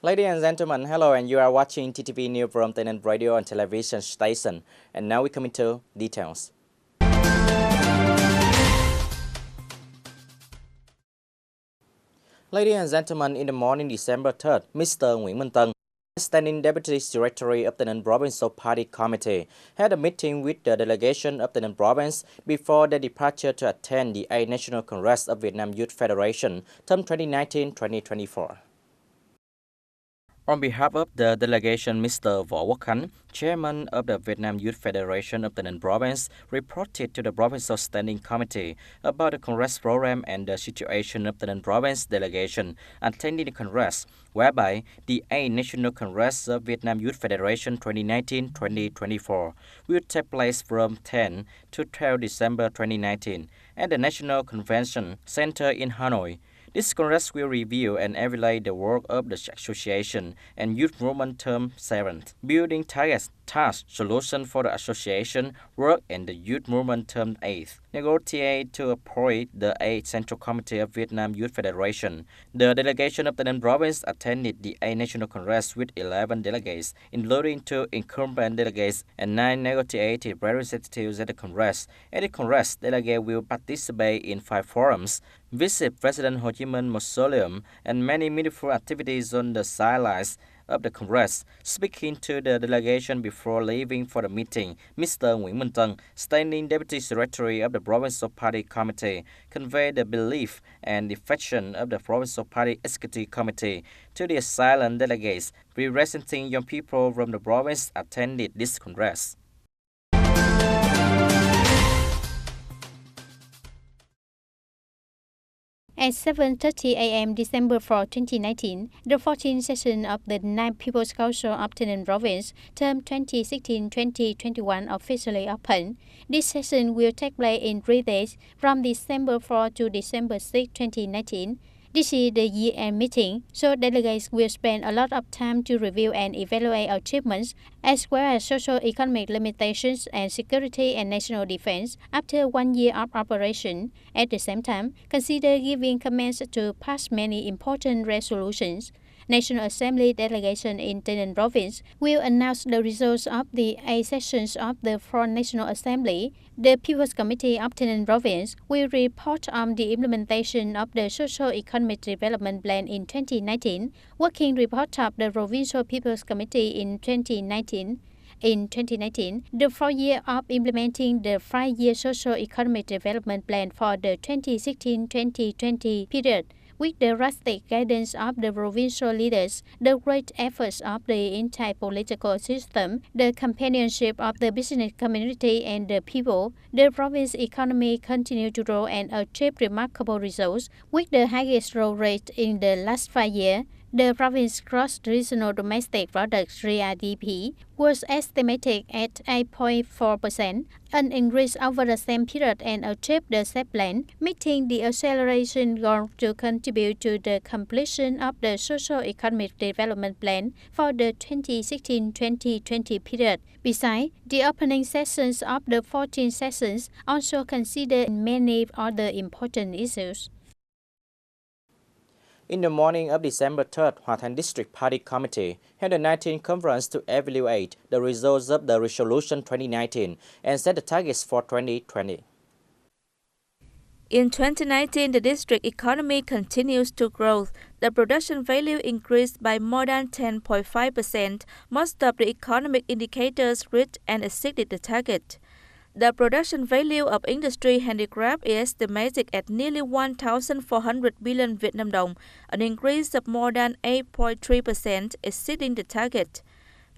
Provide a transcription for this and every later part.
Ladies and gentlemen, hello, and you are watching TTV News from Tây Ninh radio and television station. And now we come into details. Ladies and gentlemen, in the morning, December 3rd, Mr. Nguyễn Minh Tân, Standing Deputy Secretary of the Tây Ninh Provincial Party Committee, had a meeting with the delegation of the Tây Ninh Province before their departure to attend the 8th National Congress of Vietnam Youth Federation, term 2019-2024. On behalf of the delegation, Mr. Võ Quốc Khánh, Chairman of the Vietnam Youth Federation of the Ninh Province, reported to the Provincial Standing Committee about the Congress program and the situation of the Ninh Province delegation attending the Congress, whereby the 8th National Congress of Vietnam Youth Federation 2019-2024 will take place from 10 to 12 December 2019 at the National Convention Center in Hanoi. This Congress will review and evaluate the work of the association and youth movement term 7, building targets, tasks, solutions for the association work and the youth movement term 8, negotiate to appoint the 8th Central Committee of Vietnam Youth Federation. The delegation of the Ninh Province attended the 8th National Congress with 11 delegates, including 2 incumbent delegates and 9 negotiated representatives at the Congress. At the Congress, delegates will participate in 5 forums, visit President Ho Chi Minh Mausoleum, and many meaningful activities on the sidelines of the Congress. Speaking to the delegation before leaving for the meeting, Mr. Nguyễn Minh Tân, Standing Deputy Secretary of the Provincial Party Committee, conveyed the belief and affection of the Provincial Party Executive Committee to the silent delegates representing young people from the province attended this Congress. At 7:30 a.m. December 4, 2019, the 14th session of the 9th People's Council of Tây Ninh Province, term 2016-2021 officially opened. This session will take place in 3 days, from December 4 to December 6, 2019. This is the year-end meeting, so delegates will spend a lot of time to review and evaluate achievements, as well as socio-economic limitations and security and national defense after 1 year of operation. At the same time, consider giving comments to pass many important resolutions. National Assembly delegation in Tây Ninh Province will announce the results of the 8 sessions of the 4th National Assembly. The People's Committee of Tây Ninh Province will report on the implementation of the Socio-Economic Development Plan in 2019, working report of the Provincial People's Committee in 2019. In 2019, the 4th year of implementing the 5-year Socio-Economic Development Plan for the 2016-2020 period. With the drastic guidance of the provincial leaders, the great efforts of the entire political system, the companionship of the business community and the people, the province economy continued to grow and achieve remarkable results, with the highest growth rate in the last 5 years. The province's gross regional domestic product (GRDP) was estimated at 8.4%, an increase over the same period, and achieved the set plan, meeting the acceleration goal to contribute to the completion of the Socio-Economic Development Plan for the 2016-2020 period. Besides, the opening sessions of the 14 sessions also considered many other important issues. In the morning of December 3rd, Thành District Party Committee held a 19th conference to evaluate the results of the Resolution 2019 and set the targets for 2020. In 2019, the district economy continues to grow. The production value increased by more than 10.5%. Most of the economic indicators reached and exceeded the target. The production value of industry handicraft is estimated at nearly 1,400 billion Vietnam dong, an increase of more than 8.3%, exceeding the target.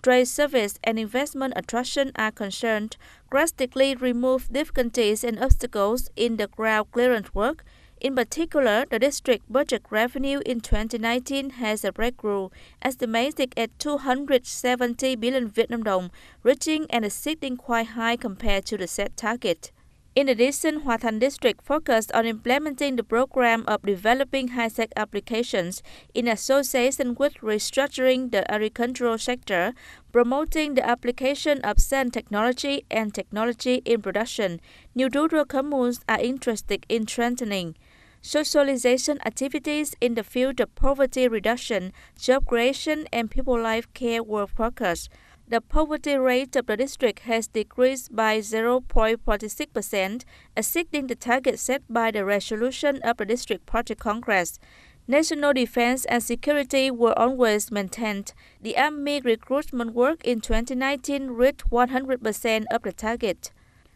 Trade, service, and investment attraction are concerned, drastically remove difficulties and obstacles in the ground clearance work. In particular, the district budget revenue in 2019 has a breakthrough, estimated at 270 billion Vietnam dong, reaching and exceeding quite high compared to the set target. In addition, Thành District focused on implementing the program of developing high-tech applications in association with restructuring the agricultural sector, promoting the application of sand technology and technology in production. New rural communes are interested in strengthening. socialization activities in the field of poverty reduction, job creation, and people life care were focused. The poverty rate of the district has decreased by 0.46%, exceeding the target set by the resolution of the District Party Congress. National defense and security were always maintained. The Army recruitment work in 2019 reached 100% of the target.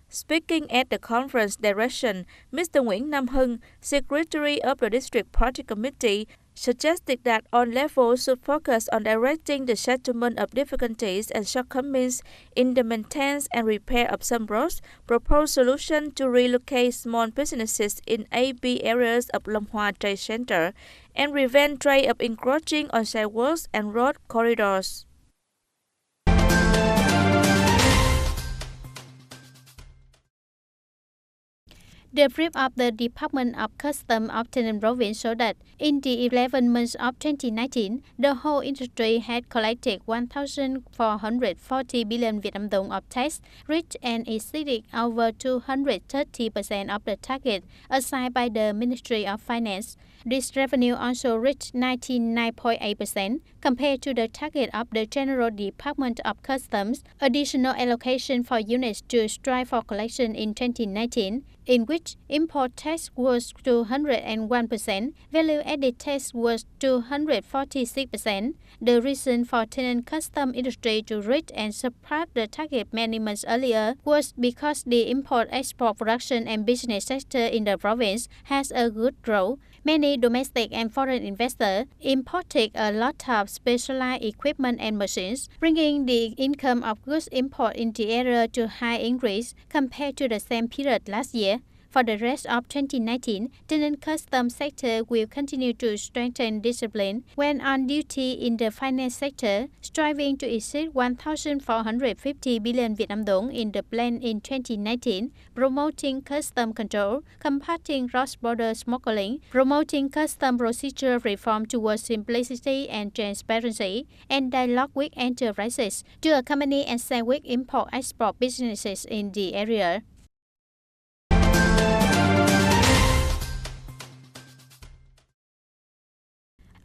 Speaking at the conference direction, Mr. Nguyễn Nam Hưng, Secretary of the District Party Committee, suggested that all levels should focus on directing the settlement of difficulties and shortcomings in the maintenance and repair of some roads, propose solution to relocate small businesses in AB areas of Long Hoa Trade Center, and prevent trade of encroaching on sidewalks and road corridors. The brief of the Department of Customs of Tây Ninh province showed that in the 11 months of 2019, the whole industry had collected 1,440 billion Vietnam dong of tax, reached and exceeded over 230% of the target assigned by the Ministry of Finance. This revenue also reached 99.8% compared to the target of the General Department of Customs. Additional allocation for units to strive for collection in 2019, in which import tax was 201%, value-added tax was 246%. The reason for Tây Ninh custom industry to reach and surpass the target many months earlier was because the import-export production and business sector in the province has a good growth. Many domestic and foreign investors imported a lot of specialized equipment and machines, bringing the income of goods import in the area to high increase compared to the same period last year. For the rest of 2019, Tây Ninh custom sector will continue to strengthen discipline when on duty in the finance sector, striving to exceed 1,450 billion Vietnam dong in the plan in 2019, promoting custom control, combating cross-border smuggling, promoting custom procedure reform towards simplicity and transparency, and dialogue with enterprises to accompany and sell with import-export businesses in the area.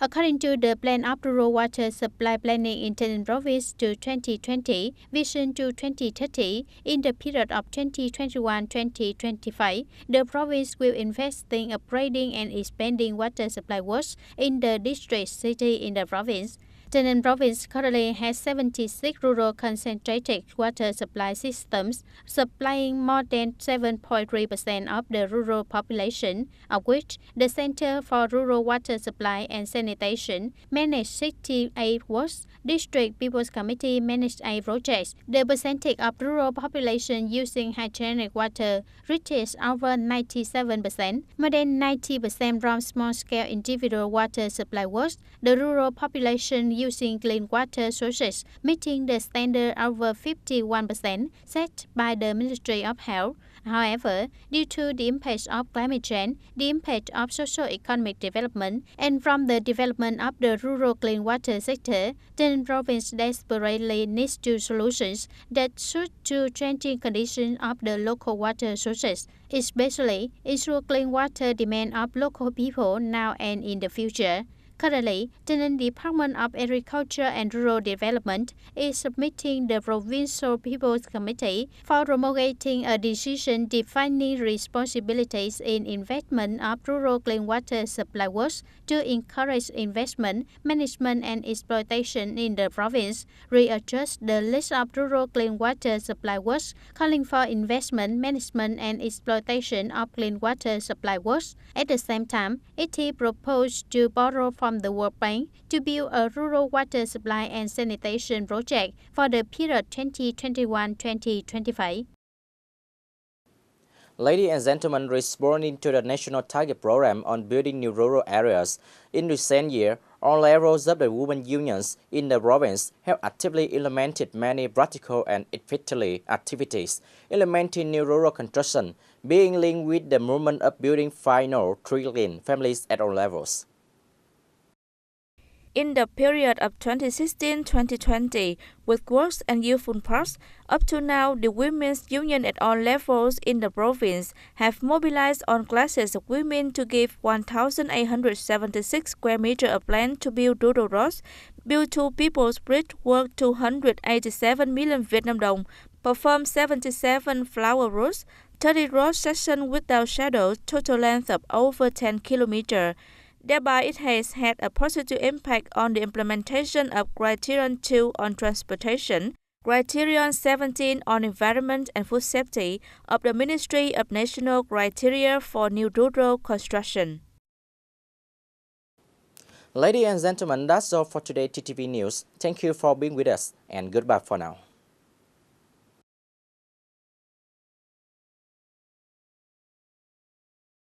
According to the Plan of Rural Water Supply Planning in Tây Ninh Province to 2020, Vision to 2030, in the period of 2021-2025, the province will invest in upgrading and expanding water supply works in the district city in the province. Tây Ninh Province currently has 76 rural concentrated water supply systems, supplying more than 7.3% of the rural population, of which the Center for Rural Water Supply and Sanitation manages 68 works, District People's Committee managed 8 projects. The percentage of rural population using hygienic water reaches over 97%, more than 90% from small-scale individual water supply works. The rural population using clean water sources, meeting the standard over 51% set by the Ministry of Health. However, due to the impact of climate change, the impact of socio-economic development, and from the development of the rural clean water sector, Tây Ninh Province desperately needs two solutions that suit to changing conditions of the local water sources, especially ensure clean water demand of local people now and in the future. Currently, Tây Ninh Department of Agriculture and Rural Development is submitting the Provincial People's Committee for promulgating a decision defining responsibilities in investment of rural clean water supply works to encourage investment, management and exploitation in the province, readjust the list of rural clean water supply works, calling for investment, management and exploitation of clean water supply works. At the same time, it is proposed to borrow from the World Bank to build a rural water supply and sanitation project for the period 2021-2025. Ladies and gentlemen, responding to the National Target Program on building new rural areas, in recent years, all levels of the women unions in the province have actively implemented many practical and effective activities, implementing new rural construction, being linked with the movement of building final trillion families at all levels. In the period of 2016-2020, with works and youthful parks, up to now, the women's union at all levels in the province have mobilized on classes of women to give 1,876 square meters of land to build rural roads, build two people's bridge worth 287 million Vietnam dong, perform 77 flower roads, 30 road sections without shadows, total length of over 10 kilometers. Thereby, it has had a positive impact on the implementation of Criterion 2 on transportation, Criterion 17 on environment and food safety of the Ministry of National Criteria for New Rural Construction. Ladies and gentlemen, that's all for today TTV News. Thank you for being with us and goodbye for now.